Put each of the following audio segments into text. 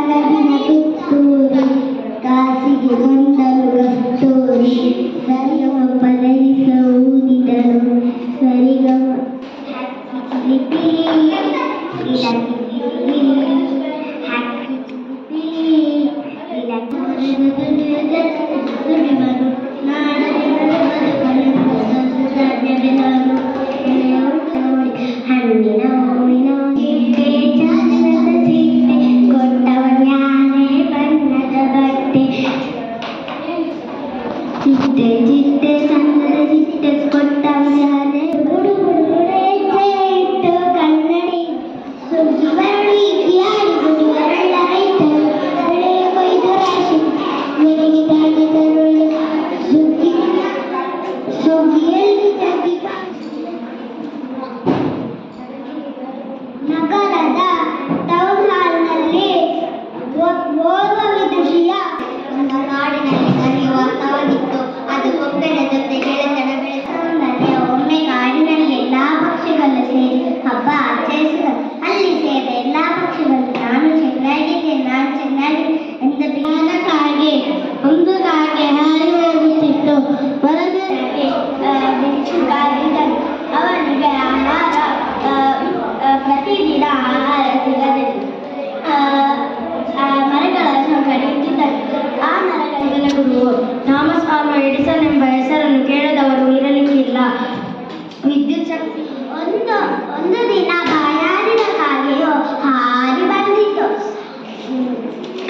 ಕನಗಿನ ಕಿತ್ತೂರಿ ಕಾಸಿಗೆ ಗೊಂದಲು ಕಸ್ತೂರಿ ಸರಿಗಮ ಪದನಿಸ ಊದಿದಳು ಸರಿಗಮ ಹಣ್ಣಿನ ಹೂವಿನ ಚಿಟ್ಟೆ ಚಾದರದ ಚಿಟ್ಟೆ ಕೊಟ್ಟವನ್ಯಾನೆ ಬಣ್ಣದ ಬಟ್ಟೆ ಚಿಟ್ಟೆ ಚಿಟ್ಟೆ ಚಂದದ ಚಿಟ್ಟೆ ಕೊಟ್ಟವನ್ಯಾನೆ ಬುಡು ಬುಡು ಬುಡು ಹೆಜ್ಜೆ ಇಟ್ಟು ಕನ್ನಡಿ ಸುಗ್ಗಿ ಬರಳು ಇಕ್ಕಿಯಾಡಿ ಗುಡಿ ಬರಳ ರೈತರು ಬೆಳೆ ಕೊಯ್ದು ರಾಶಿ ಬೆಳೆಗೆ ತಾಗಿ ತರುಳು ಸುಗ್ಗಿಯಲ್ಲಿ ಜಗ್ಗಿ ನಗರದ ಟೌನ್ ಹಾಲ್ನಲ್ಲಿ ಓರ್ವ ವಿದುಷಿಯ ಒಂದು ಕಾಡಿನಲ್ಲಿ ಕರೆಯುವ ಸವನಿತ್ತು. ಅದು ಕೊಕ್ಕರ ಜೊತೆ ಗೆಳೆತನ ಬೆಳೆಸೌಂದರ್ಯ. ಒಮ್ಮೆ ಕಾಡಿನಲ್ಲಿ ಎಲ್ಲಾ ಪಕ್ಷಿಗಳು ಸೇರಿ ಹಬ್ಬ ಆಚರಿಸಿದರು. ಅಲ್ಲಿ ಸೇರಿದ ಎಲ್ಲಾ ಪಕ್ಷಿಗಳು ನಾನು ಚೆನ್ನಾಗಿ ಎಂದ ಬಿಗಿನ ಕಾಗೆ ಒಂದು ಕಾಗೆ ಹಾರಿ ಹೋಗುತ್ತಿತ್ತು. ಹೊರಗೆ ಬಿಚ್ಚುಗಾರಿದ್ದನು. ಅವನಿಗೆ ಆಹಾರ ಪ್ರತಿದಿನ ಆಹಾರ ಸಿಗಲಿಲ್ಲ. ಮರಗಳನ್ನು ಕಡಿಯುತ್ತಿದ್ದರು. ಆ ಮರಗಳ ಗುರುವು ಥಾಮಸ್ ಆಲ್ವಾ ಎಡಿಸನ್ ಎಂಬ ಹೆಸರನ್ನು ಕೇಳದವರು ಇರಲಿಕ್ಕಿಲ್ಲ. ವಿದ್ಯುತ್ ಶಕ್ತಿ. ಒಂದು ದಿನ ಬಾಯಾರಿದ ಕಾಗೆಯು ಹಾರಿ ಬಂದಿತು.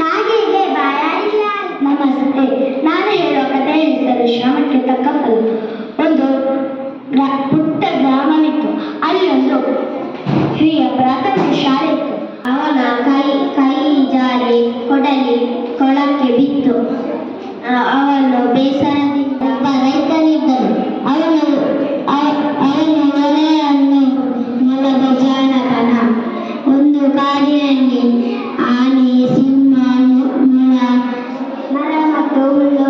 ಕಾಗೆಗೆ ಬಾಯಾರಿಕೆ ಆಯಿತು. ನಮಸ್ತೆ, ನಾನು ಹೇಳೋ ಕಥೆಯ ಹೆಸರು ಶ್ರಮಕ್ಕೆ ತಕ್ಕ ಫಲ. ಒಂದು ಪುಟ್ಟ ಗ್ರಾಮವಿತ್ತು. ಅಲ್ಲಿ ಒಂದು ಹಿರಿಯ ಪ್ರಾಥಮಿಕ ಶಾಲೆ ಇತ್ತು. ಅವನ ಕೈ ಜಾರಿ ಕೊಳಕ್ಕೆ ಬಿತ್ತು. ಅವನು ಬೇಸರದಿಂದ ಒಬ್ಬ ರೈತನಿದ್ದನು. ಅವನ ಹೊಲೆಯನ್ನು ಮೊಲದ ಜಾಣತನ. ಒಂದು ಕಾಡಿನಲ್ಲಿ ಆನೆ, ಸಿಂಹ, ಮೊಲ, ಮರ ಮತ್ತು ಹುಲ್ಲು.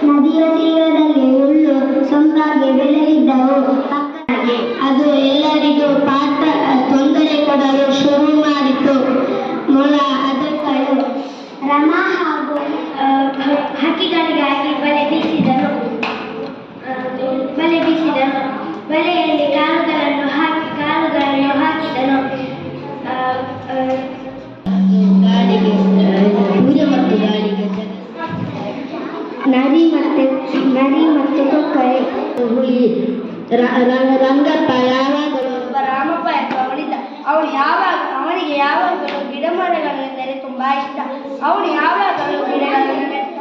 ನದಿಯ ತೀರದಲ್ಲಿ ಹುಲ್ಲು ಸೊಂಪಾಗಿ ಬೆಳೆದಿದ್ದವು. ಪಕ್ಕಕ್ಕೆ ಅದು ಎಲ್ಲರಿಗೂ ತೊಂದರೆ ಕೊಡಲು ಶುರು ಮಾಡಿತು. ಮೊಲ ಅದಕ್ಕಳು ರಮ ಹಾಗೂ ಹಕ್ಕಿಗಳಿಗಾಗಿ ಬಲೆ ಬೀಸಿದನು. ಬಲೆಯಲ್ಲಿ ಕಾಲುಗಳನ್ನು ಹಾಕಿದನು. ನರಿ ಮತ್ತು ಕೊಕ್ಕರೆ ಹುಲಿ. ರಂಗಪ್ಪ ಯಾವಾಗಲೂ ಒಬ್ಬ ರಾಮಪ್ಪ ಎಂಬವನಿದ್ದ. ಅವನಿಗೆ ಯಾವಾಗಲೂ ಗಿಡ ಮರಗಳೆಂದರೆ ತುಂಬಾ ಇಷ್ಟ. ಅವನು ಯಾವಾಗಲೂ ಗಿಡಗಳನ್ನು ನೆಟ್ಟ.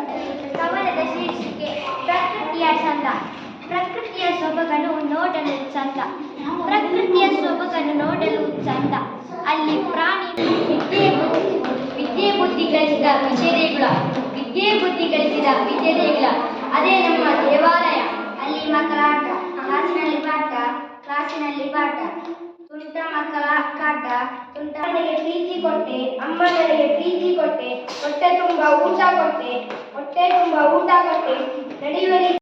ಕವನದ ಶೀರ್ಷಿಕೆ ಪ್ರಕೃತಿಯ ಚಂದ. ಪ್ರಕೃತಿಯ ಸೊಬಗನ್ನು ನೋಡಲು ಚಂದ. ಪ್ರಕೃತಿಯ ಸೊಬಗನ್ನು ನೋಡಲು ಚಂದ. ಅಲ್ಲಿ ಪ್ರಾಣಿ ವಿದ್ಯೆ ಬುದ್ಧಿ ಗಳಿಸಿದ ವಿದ್ಯೆಗಳ ಅದೇ ನಮ್ಮ ದೇವಾಲಯ. ಅಲ್ಲಿ ಮಕ್ಕಳ ಆಟ, ಕ್ಲಾಸಿನಲ್ಲಿ ಪಾಠ, ತುಂಟ ಮಕ್ಕಳ ಕಾಟ. ತುಂಟನಿಗೆ ಪ್ರೀತಿ ಕೊಟ್ಟೆ, ಅಮ್ಮನಿಗೆ ಪ್ರೀತಿ ಕೊಟ್ಟೆ, ಹೊಟ್ಟೆ ತುಂಬ ಊಟ ಕೊಟ್ಟೆ, ನಡೆಯುವಲ್ಲಿ